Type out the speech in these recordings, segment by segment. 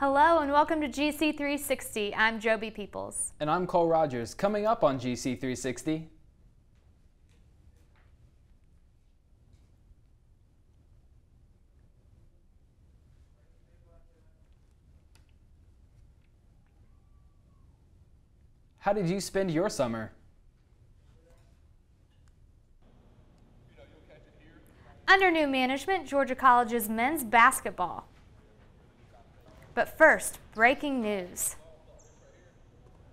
Hello and welcome to GC360. I'm Joby Peoples. And I'm Cole Rogers. Coming up on GC360. How did you spend your summer? Under new management, Georgia College's men's basketball. But first, breaking news.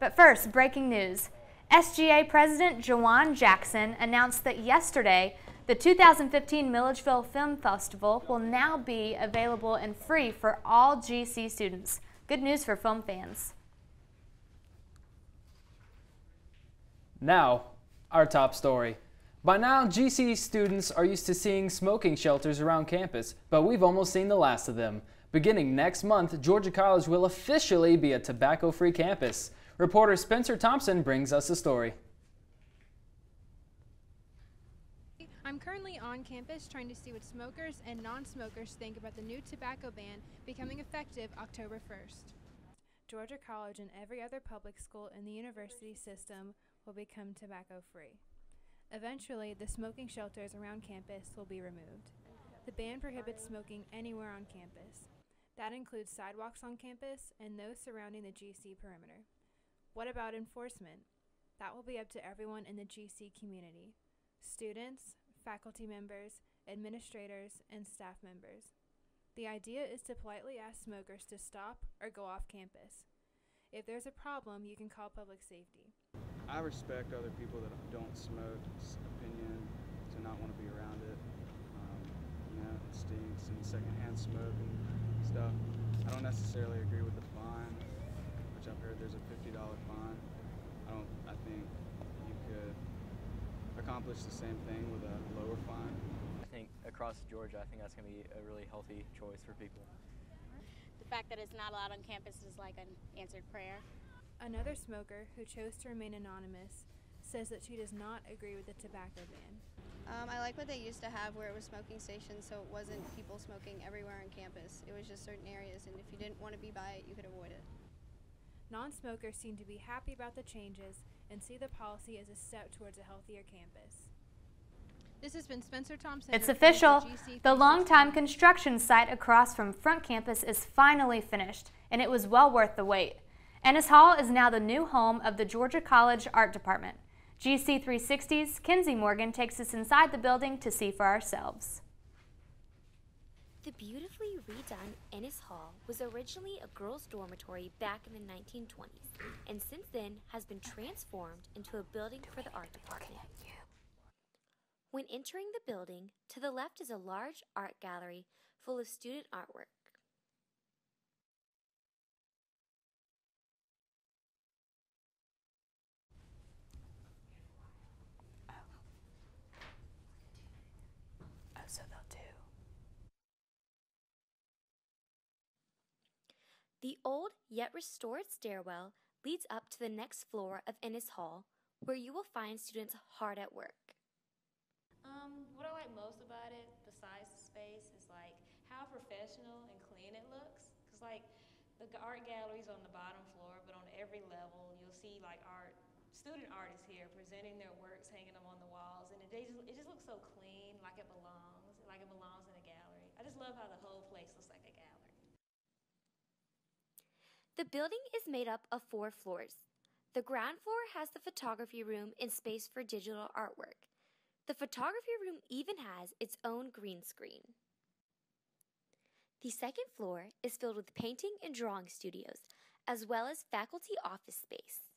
SGA President Jawan Jackson announced that yesterday the 2015 Milledgeville Film Festival will now be available and free for all GC students. Good news for film fans. Now, our top story. By now, GC students are used to seeing smoking shelters around campus, but we've almost seen the last of them. Beginning next month, Georgia College will officially be a tobacco-free campus. Reporter Spencer Thompson brings us the story. I'm currently on campus trying to see what smokers and non-smokers think about the new tobacco ban becoming effective October 1st. Georgia College and every other public school in the university system will become tobacco-free. Eventually, the smoking shelters around campus will be removed. The ban prohibits smoking anywhere on campus. That includes sidewalks on campus and those surrounding the GC perimeter. What about enforcement? That will be up to everyone in the GC community: students, faculty members, administrators, and staff members. The idea is to politely ask smokers to stop or go off campus. If there's a problem, you can call public safety. I respect other people that don't smoke's opinion, to not want to be around it. It stinks, and secondhand smoke and stuff. I don't necessarily agree with the fine, which I've heard there's a $50 fine. I think you could accomplish the same thing with a lower fine. I think across Georgia, I think that's going to be a really healthy choice for people. The fact that it's not allowed on campus is like an answered prayer. Another smoker, who chose to remain anonymous, says that she does not agree with the tobacco ban. I like what they used to have, where it was smoking stations, so it wasn't people smoking everywhere on campus. It was just certain areas, and if you didn't want to be by it, you could avoid it. Non-smokers seem to be happy about the changes and see the policy as a step towards a healthier campus. This has been Spencer Thompson. It's official. The longtime construction site across from Front Campus is finally finished, and it was well worth the wait. Ennis Hall is now the new home of the Georgia College Art Department. GC360's Kinsey Morgan takes us inside the building to see for ourselves. The beautifully redone Ennis Hall was originally a girls' dormitory back in the 1920s, and since then has been transformed into a building for the art department. When entering the building, to the left is a large art gallery full of student artwork. So they'll do. The old yet restored stairwell leads up to the next floor of Ennis Hall, where you will find students hard at work. What I like most about it, besides the space, is like how professional and clean it looks. Cause like the art gallery's on the bottom floor, but on every level you'll see like student artists here presenting their works, hanging them on the walls, and it just looks so clean, like it belongs in a gallery. I just love how the whole place looks like a gallery. The building is made up of 4 floors. The ground floor has the photography room and space for digital artwork. The photography room even has its own green screen. The second floor is filled with painting and drawing studios, as well as faculty office space.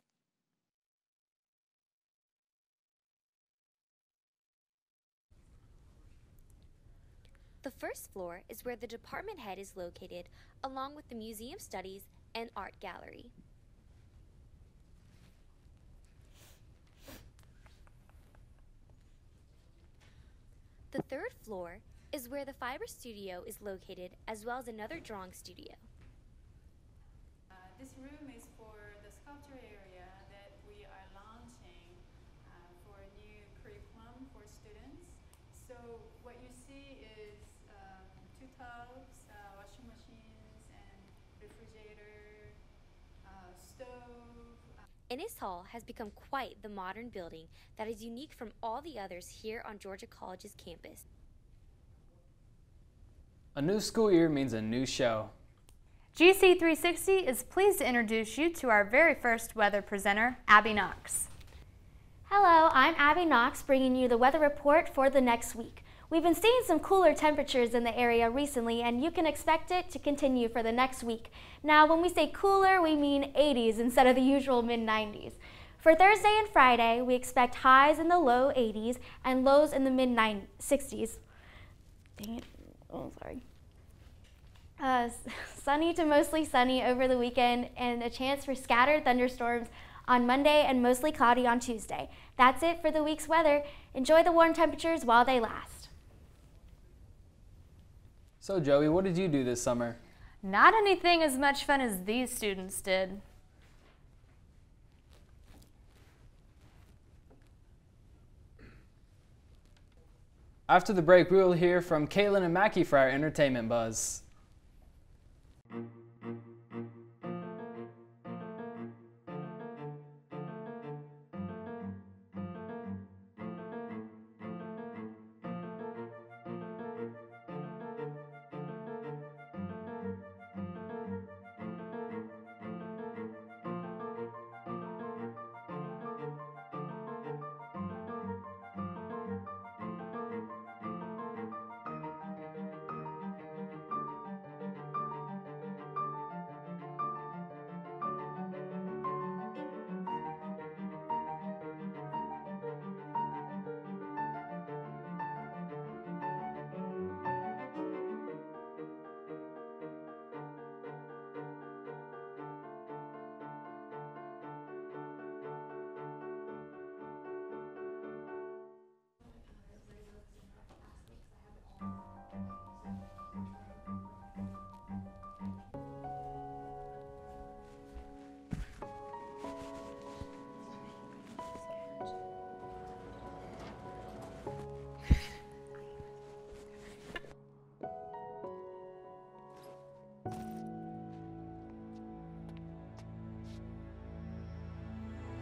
The first floor is where the department head is located, along with the museum studies and art gallery. The third floor is where the fiber studio is located, as well as another drawing studio. This room is for the sculpture area that we are launching for a new curriculum for students. So what you see is 2 tubs, washing machines, and refrigerator, stove. Ennis Hall has become quite the modern building that is unique from all the others here on Georgia College's campus. A new school year means a new show. GC360 is pleased to introduce you to our very first weather presenter, Abby Knox. Hello, I'm Abby Knox, bringing you the weather report for the next week. We've been seeing some cooler temperatures in the area recently, and you can expect it to continue for the next week. Now, when we say cooler, we mean 80s instead of the usual mid-90s. For Thursday and Friday, we expect highs in the low 80s and lows in the mid-60s. Dang it. Oh, sorry. Sunny to mostly sunny over the weekend, and a chance for scattered thunderstorms on Monday and mostly cloudy on Tuesday. That's it for the week's weather. Enjoy the warm temperatures while they last. So Joey, what did you do this summer? Not anything as much fun as these students did. After the break, we will hear from Caitlin and Mackie for our entertainment buzz.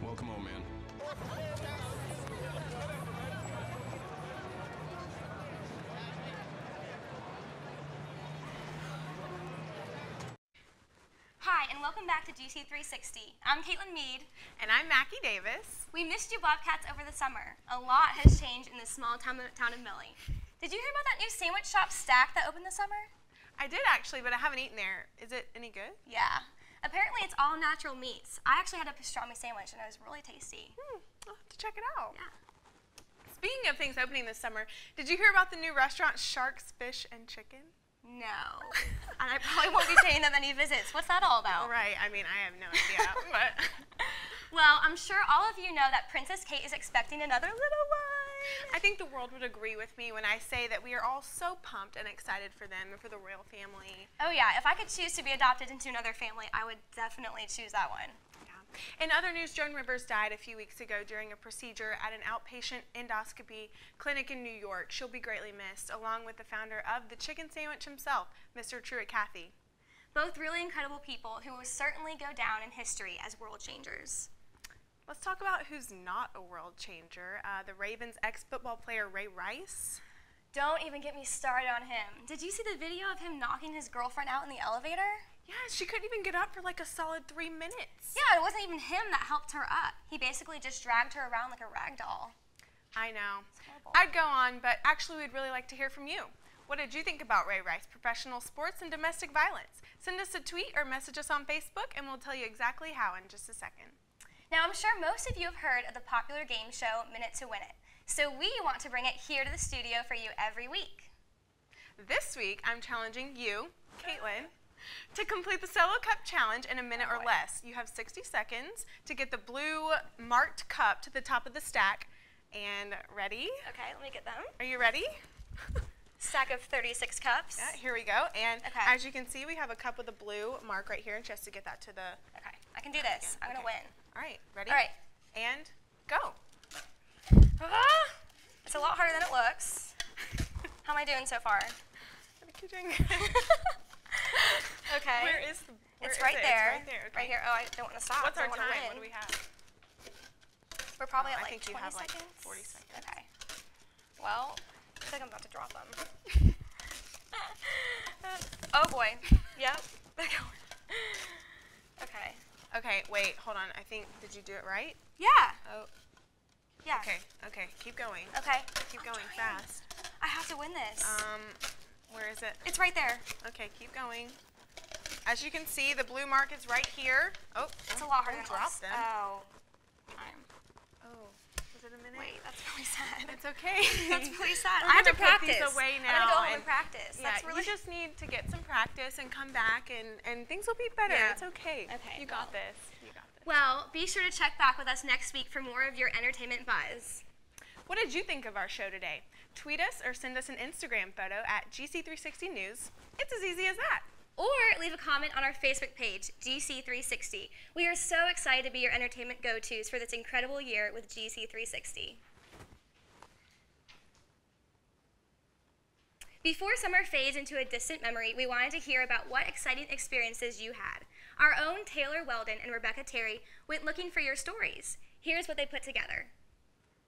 Welcome home, man. Hi, and welcome back to GC360. I'm Caitlin Mead. And I'm Mackie Davis. We missed you Bobcats over the summer. A lot has changed in this small town of Millie. Did you hear about that new sandwich shop Stack that opened this summer? I did actually, but I haven't eaten there. Is it any good? Yeah. Apparently it's all natural meats. I actually had a pastrami sandwich and it was really tasty. I'll have to check it out. Yeah. Speaking of things opening this summer, did you hear about the new restaurant Sharks, Fish, and Chicken? No. And I probably won't be paying them any visits. What's that all about? Right. I mean, I have no idea. But well, I'm sure all of you know that Princess Kate is expecting another little one. I think the world would agree with me when I say that we are all so pumped and excited for them and for the royal family. Oh yeah, if I could choose to be adopted into another family, I would definitely choose that one. Yeah. In other news, Joan Rivers died a few weeks ago during a procedure at an outpatient endoscopy clinic in New York. She'll be greatly missed, along with the founder of the chicken sandwich himself, Mr. Truett Cathy. Both really incredible people who will certainly go down in history as world changers. Let's talk about who's not a world changer. The Ravens ex-football player Ray Rice. Don't even get me started on him. Did you see the video of him knocking his girlfriend out in the elevator? Yeah, she couldn't even get up for like a solid 3 minutes. Yeah, it wasn't even him that helped her up. He basically just dragged her around like a rag doll. I know. I'd go on, but actually we'd really like to hear from you. What did you think about Ray Rice, professional sports, and domestic violence? Send us a tweet or message us on Facebook, and we'll tell you exactly how in just a second. Now, I'm sure most of you have heard of the popular game show Minute to Win It, so we want to bring it here to the studio for you every week. This week, I'm challenging you, Caitlin, to complete the Solo Cup Challenge in a minute or less. You have 60 seconds to get the blue marked cup to the top of the stack. And ready? Okay, let me get them. Are you ready? Stack of 36 cups. Yeah, here we go. And as you can see, we have a cup with a blue mark right here, just to get that to the... Okay, I can do this. I'm gonna win. All right, ready? All right. And go. It's a lot harder than it looks. How am I doing so far? I think you're doing good. Okay. Where is the? It's right there. It's right there. Okay. Right here. Oh, I don't want to stop. What's our I time? Win. What do we have? We're probably at I like think you 20 have seconds. like 40 seconds. Okay. Well, I feel like I'm about to drop them. Oh boy. Yep. They're going. Okay. Okay, wait, hold on. I think, did you do it right? Yeah. Oh. Yeah. Okay, keep going. Okay. Keep going fast. I have to win this. Where is it? It's right there. Okay, keep going. As you can see, the blue mark is right here. Oh, it's a lot harder than drop us. them. Oh. Oh, was it a minute? Wait, that's really sad. It's okay. That's really sad. We're I have to gonna put practice. these away now. I'm gonna go home and practice. Yeah, That's really. you just need to get some practice and come back, and things will be better. Yeah. It's okay. Okay. You got this. You got this. Well, be sure to check back with us next week for more of your entertainment buzz. What did you think of our show today? Tweet us or send us an Instagram photo at GC360 News. It's as easy as that. Or leave a comment on our Facebook page, GC360. We are so excited to be your entertainment go-tos for this incredible year with GC360. Before summer fades into a distant memory, we wanted to hear about what exciting experiences you had. Our own Taylor Weldon and Rebecca Terry went looking for your stories. Here's what they put together.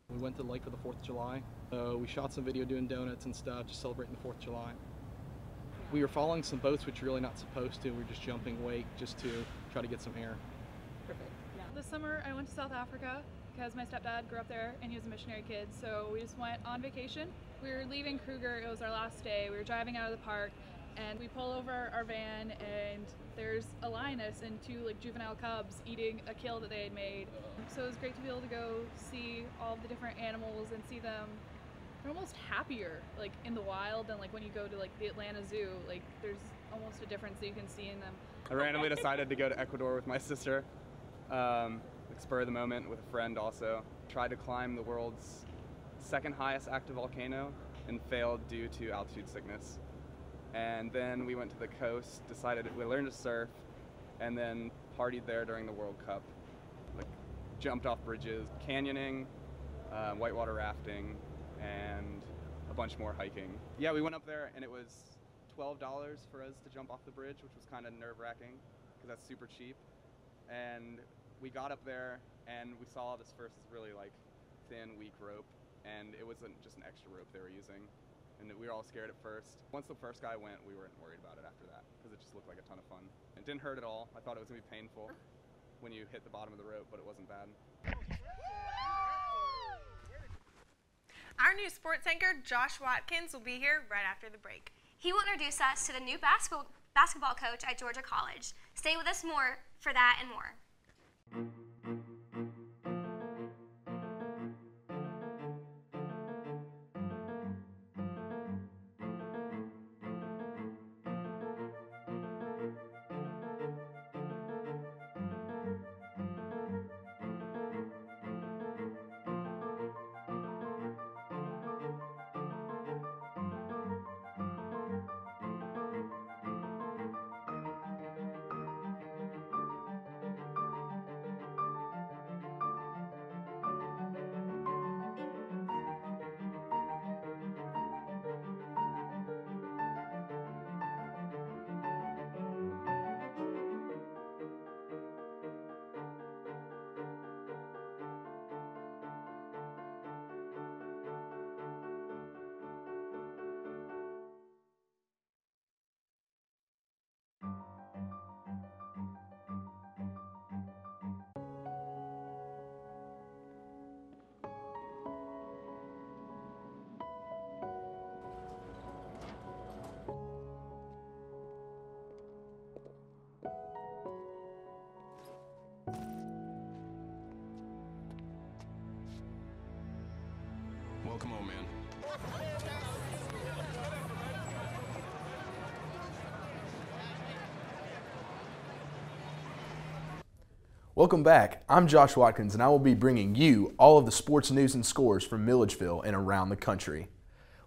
We went to the lake for the 4th of July. We shot some video doing donuts and stuff, just celebrating the 4th of July. We were following some boats, which you're really not supposed to. We were just jumping wake just to try to get some air. Perfect. Yeah. This summer I went to South Africa because my stepdad grew up there and he was a missionary kid, so we just went on vacation. We were leaving Kruger, it was our last day. We were driving out of the park and we pull over our van and there's a lioness and 2 like juvenile cubs eating a kill that they had made. So it was great to be able to go see all the different animals and see them. They're almost happier like in the wild than like when you go to like the Atlanta Zoo. Like there's almost a difference that you can see in them. I randomly decided to go to Ecuador with my sister, like spur of the moment with a friend also. Tried to climb the world's 2nd highest active volcano and failed due to altitude sickness. And then we went to the coast, decided we learned to surf, and then partied there during the World Cup. Like jumped off bridges, canyoning, whitewater rafting, and a bunch more hiking. Yeah, we went up there and it was $12 for us to jump off the bridge, which was kind of nerve-wracking because that's super cheap. And we got up there and we saw this first really like thin, weak rope, and it wasn't just an extra rope they were using. And we were all scared at first. Once the first guy went, we weren't worried about it after that because it just looked like a ton of fun. It didn't hurt at all. I thought it was gonna be painful when you hit the bottom of the rope, but it wasn't bad. Our new sports anchor, Josh Watkins, will be here right after the break. He will introduce us to the new basketball coach at Georgia College. Stay with us more for that and more. Welcome home, man. Welcome back. I'm Josh Watkins, and I will be bringing you all of the sports news and scores from Milledgeville and around the country.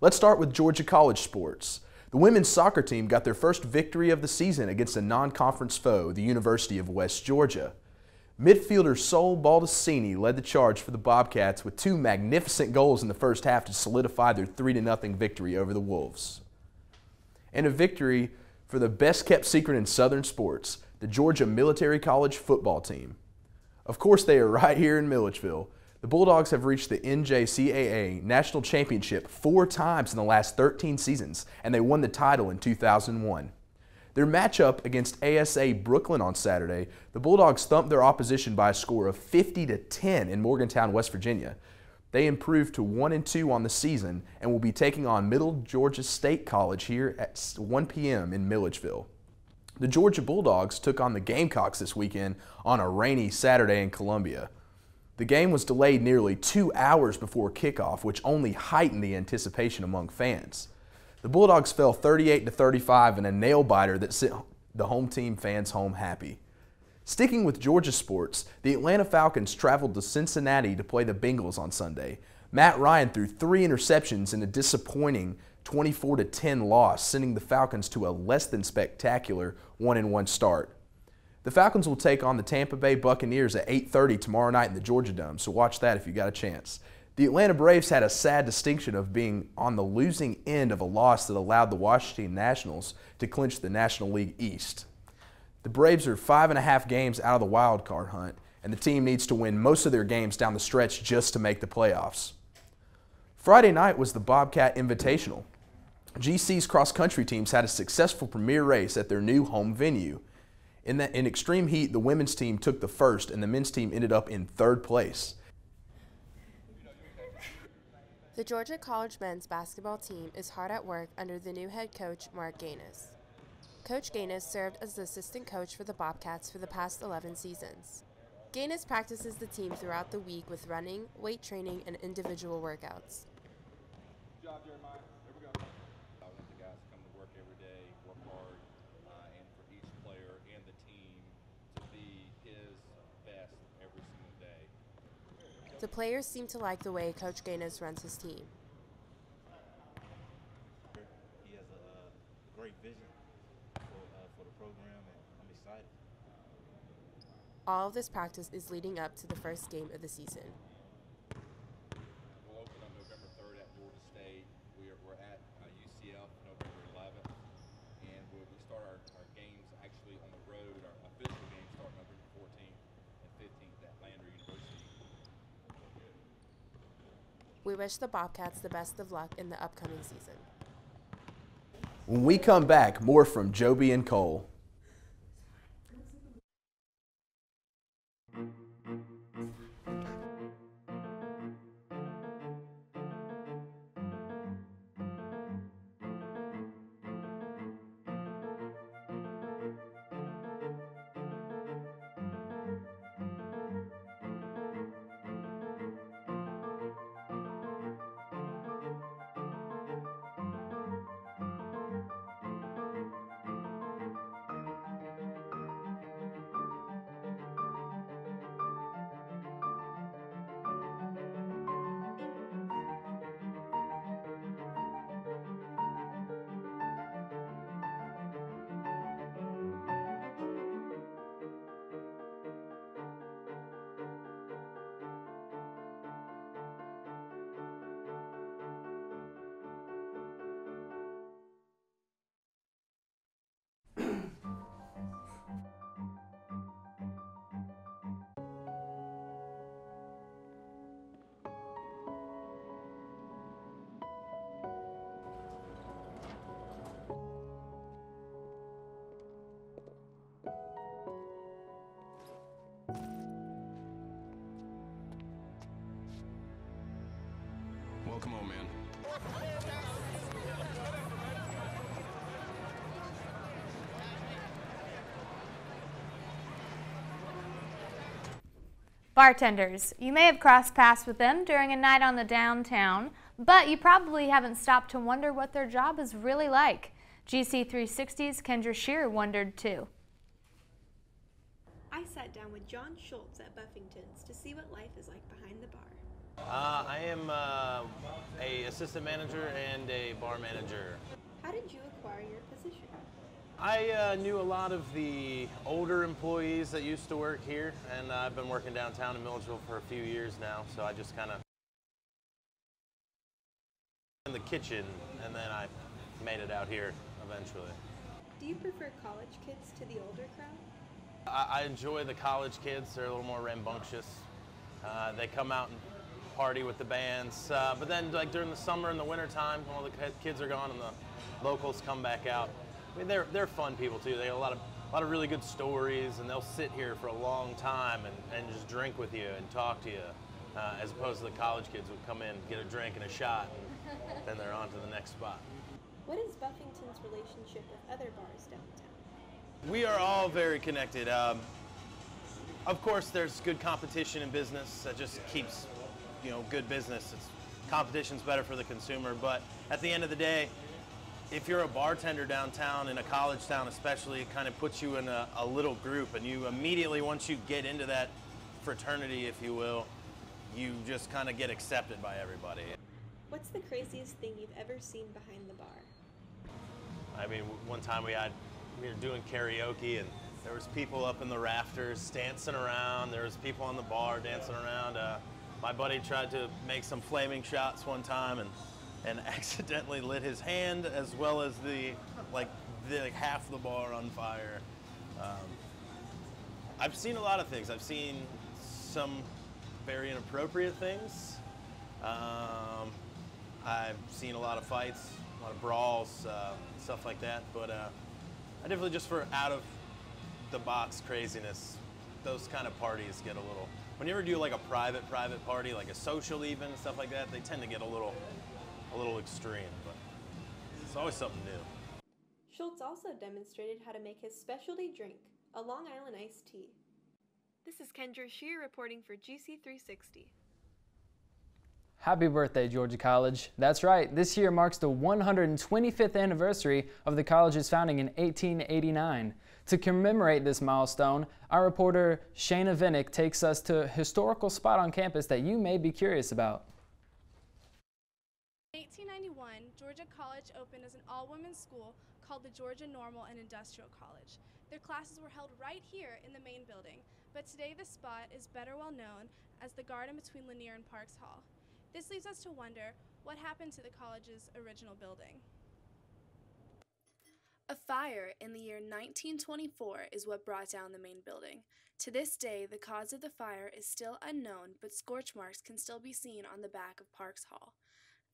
Let's start with Georgia College sports. The women's soccer team got their first victory of the season against a non-conference foe, the University of West Georgia. Midfielder Sol Baldacini led the charge for the Bobcats with 2 magnificent goals in the first half to solidify their 3-0 victory over the Wolves. And a victory for the best kept secret in Southern sports, the Georgia Military College football team. Of course, they are right here in Milledgeville. The Bulldogs have reached the NJCAA National Championship 4 times in the last 13 seasons, and they won the title in 2001. Their matchup against ASA Brooklyn on Saturday, the Bulldogs thumped their opposition by a score of 50-10 in Morgantown, West Virginia. They improved to 1-2 on the season and will be taking on Middle Georgia State College here at 1 p.m. in Milledgeville. The Georgia Bulldogs took on the Gamecocks this weekend on a rainy Saturday in Columbia. The game was delayed nearly 2 hours before kickoff, which only heightened the anticipation among fans. The Bulldogs fell 38-35 in a nail-biter that sent the home team fans home happy. Sticking with Georgia sports, the Atlanta Falcons traveled to Cincinnati to play the Bengals on Sunday. Matt Ryan threw 3 interceptions in a disappointing 24-10 loss, sending the Falcons to a less than spectacular 1-1 start. The Falcons will take on the Tampa Bay Buccaneers at 8:30 tomorrow night in the Georgia Dome, so watch that if you got a chance. The Atlanta Braves had a sad distinction of being on the losing end of a loss that allowed the Washington Nationals to clinch the National League East. The Braves are 5.5 games out of the wild card hunt, and the team needs to win most of their games down the stretch just to make the playoffs. Friday night was the Bobcat Invitational. GC's cross-country teams had a successful premier race at their new home venue. In extreme heat, the women's team took the first, and the men's team ended up in 3rd place. The Georgia College men's basketball team is hard at work under the new head coach, Mark Gaines. Coach Gaines served as the assistant coach for the Bobcats for the past 11 seasons. Gaines practices the team throughout the week with running, weight training, and individual workouts. Good job, Jeremiah. Here we go. I want the guys to come to work every day, work hard, and for each player and the team to be his best every single day. The players seem to like the way Coach Gaines runs his team. He has a great vision for the program, and I'm excited. All of this practice is leading up to the first game of the season. We'll open on November 3rd at Georgia State. We're at UCF November 11th, and we start our games actually on the road. Our official games start November 14th and 15th at Lander University. We wish the Bobcats the best of luck in the upcoming season. When we come back, more from Joby and Cole. Well, come on, man. Bartenders. You may have crossed paths with them during a night on the downtown, but you probably haven't stopped to wonder what their job is really like. GC360's Kendra Shearer wondered too. I sat down with John Schultz at Buffington's to see what life is like behind the bar. I am a assistant manager and a bar manager. How did you acquire your position? I knew a lot of the older employees that used to work here, and I've been working downtown in Milledgeville for a few years now, so I just kind of in the kitchen, and then I made it out here eventually. Do you prefer college kids to the older crowd? I enjoy the college kids. They're a little more rambunctious. They come out and party with the bands. But then like during the summer and the winter time, when all the kids are gone and the locals come back out, I mean, they're fun people too. They have a lot of really good stories, and they'll sit here for a long time and just drink with you and talk to you, as opposed to the college kids who come in, get a drink and a shot, and then they're on to the next spot. What is Buffington's relationship with other bars downtown? We are all very connected. Of course, there's good competition in business that just keeps, good business. Competition's better for the consumer, but at the end of the day, if you're a bartender downtown, in a college town especially, it kind of puts you in a little group, and you immediately, once you get into that fraternity, if you will, you just kind of get accepted by everybody. What's the craziest thing you've ever seen behind the bar? I mean, one time we were doing karaoke, and there was people up in the rafters dancing around. There was people on the bar dancing around. My buddy tried to make some flaming shots one time and accidentally lit his hand, as well as the half the bar on fire. I've seen a lot of things. I've seen some very inappropriate things. I've seen a lot of fights, a lot of brawls, stuff like that. But I definitely, just for out of the box craziness, those kind of parties get a little, when you ever do like a private party, like a social even, stuff like that, they tend to get a little extreme, but it's always something new. Schultz also demonstrated how to make his specialty drink, a Long Island iced tea. This is Kendra Shear reporting for GC360. Happy birthday, Georgia College. That's right, this year marks the 125th anniversary of the college's founding in 1889. To commemorate this milestone, our reporter Shayna Vinnick takes us to a historical spot on campus that you may be curious about. In 1891, Georgia College opened as an all-women's school called the Georgia Normal and Industrial College. Their classes were held right here in the main building, but today the spot is better well known as the garden between Lanier and Parks Hall. This leaves us to wonder what happened to the college's original building. A fire in the year 1924 is what brought down the main building. To this day, the cause of the fire is still unknown, but scorch marks can still be seen on the back of Parks Hall.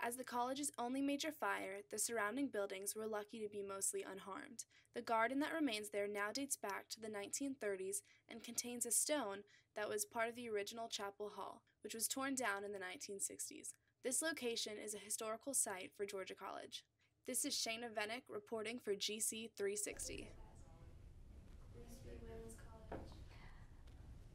As the college's only major fire, the surrounding buildings were lucky to be mostly unharmed. The garden that remains there now dates back to the 1930s and contains a stone that was part of the original Chapel Hall, which was torn down in the 1960s. This location is a historical site for Georgia College. This is Shayna Vinnick reporting for GC360.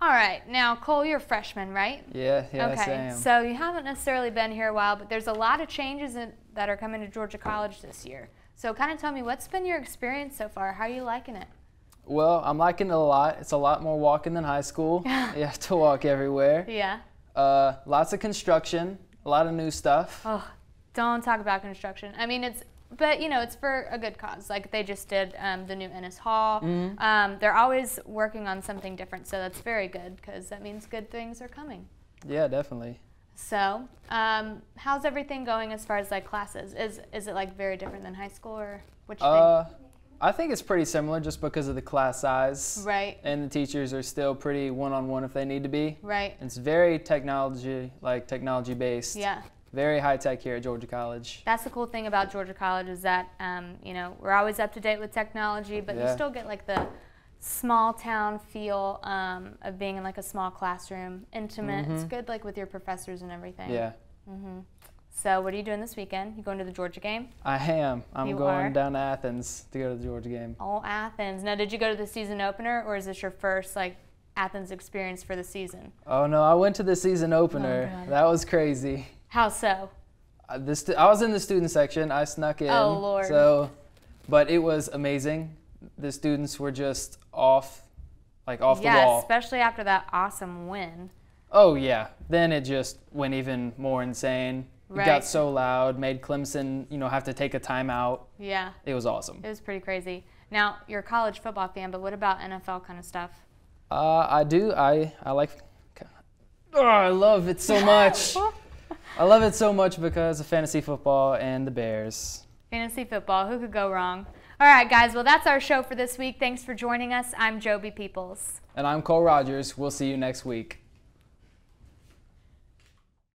All right, now Cole, you're a freshman, right? Yeah, okay. I am. So you haven't necessarily been here a while, but there's a lot of changes that are coming to Georgia College this year. So kind of tell me, what's been your experience so far? How are you liking it? Well, I'm liking it a lot. It's a lot more walking than high school. You have to walk everywhere. Yeah. Lots of construction, a lot of new stuff. Oh, don't talk about construction. I mean, but it's for a good cause. Like they just did the new Ennis Hall. Mm-hmm. They're always working on something different, so that's very good because that means good things are coming. Yeah, definitely. So, how's everything going as far as like classes? Is it like very different than high school, or what you think? I think it's pretty similar just because of the class size. Right. And the teachers are still pretty one-on-one if they need to be. Right. It's very technology based. Yeah. Very high tech here at Georgia College. That's the cool thing about Georgia College is that, we're always up to date with technology, but you still get like the small town feel of being in like a small classroom, intimate. Mm-hmm. It's good like with your professors and everything. Yeah. Mm-hmm. So what are you doing this weekend? You going to the Georgia game? I am. I'm going are? down to Athens to go to the Georgia game. Oh, Athens. Now, did you go to the season opener, or is this your first like Athens experience for the season? Oh no, I went to the season opener. Oh, that was crazy. How so? I was in the student section. I snuck in. Oh, Lord. But it was amazing. The students were just off the wall. Yeah, especially after that awesome win. Oh yeah. Then it just went even more insane. Right. It got so loud, made Clemson, have to take a timeout. Yeah. It was awesome. It was pretty crazy. Now, you're a college football fan, but what about NFL kind of stuff? I do. I like. Oh, I love it so much. I love it so much because of fantasy football and the Bears. Fantasy football, who could go wrong? All right, guys. Well, that's our show for this week. Thanks for joining us. I'm Joby Peoples. And I'm Cole Rogers. We'll see you next week.